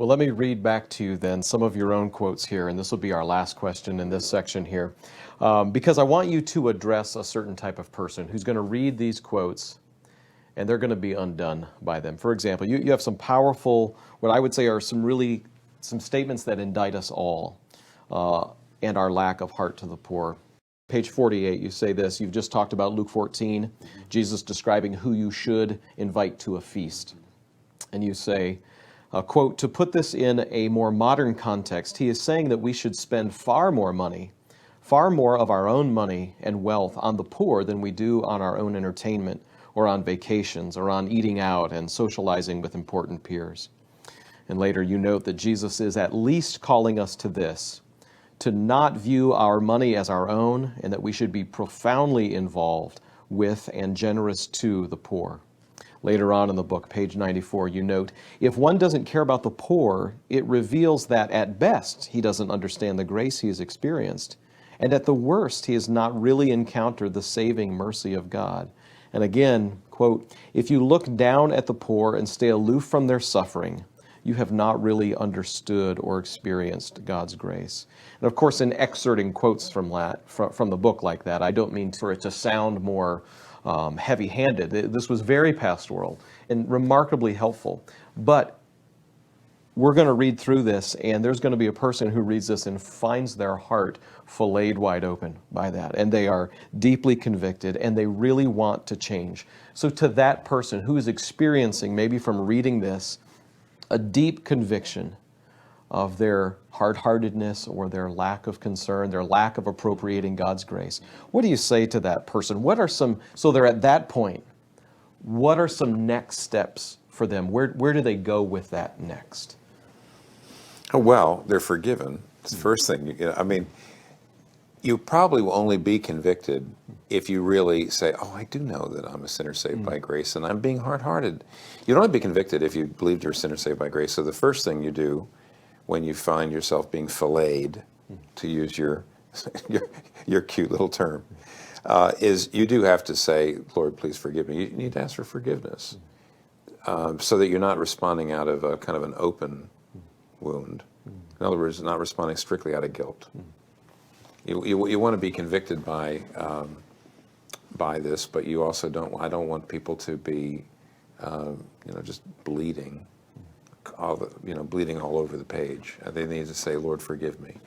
Well, let me read back to you then some of your own quotes here, and this will be our last question in this section here, because I want you to address a certain type of person who's going to read these quotes, and they're going to be undone by them. For example, you have some powerful, what I would say are some statements that indict us all, and our lack of heart to the poor. Page 48, you say this. You've just talked about Luke 14, Jesus describing who you should invite to a feast. And you say, quote, to put this in a more modern context, he is saying that we should spend far more money, far more of our own money and wealth on the poor than we do on our own entertainment or on vacations or on eating out and socializing with important peers. And later you note that Jesus is at least calling us to this, to not view our money as our own, and that we should be profoundly involved with and generous to the poor. Later on in the book, page 94, you note, if one doesn't care about the poor, it reveals that at best he doesn't understand the grace he has experienced, and at the worst he has not really encountered the saving mercy of God. And again, quote, if you look down at the poor and stay aloof from their suffering, you have not really understood or experienced God's grace. And of course, in excerpting quotes from the book like that, I don't mean for it to sound more heavy-handed. This was very pastoral and remarkably helpful. But we're going to read through this, and there's going to be a person who reads this and finds their heart filleted wide open by that. And they are deeply convicted, and they really want to change. So to that person who is experiencing, maybe from reading this, a deep conviction of their hard-heartedness or their lack of concern, their lack of appropriating God's grace. What do you say to that person? So they're at that point, what are some next steps for them? Where do they go with that next? Well, they're forgiven. It's the first thing. You probably will only be convicted if you really say, oh, I do know that I'm a sinner saved by grace, and I'm being hard-hearted. You'd only be convicted if you believed you're a sinner saved by grace. So the first thing you do when you find yourself being filleted, to use your cute little term, is you do have to say, Lord, please forgive me. You need to ask for forgiveness so that you're not responding out of a kind of an open wound. In other words, not responding strictly out of guilt. You want to be convicted by this, but you also I don't want people to be, just bleeding, bleeding all over the page. They need to say, Lord, forgive me.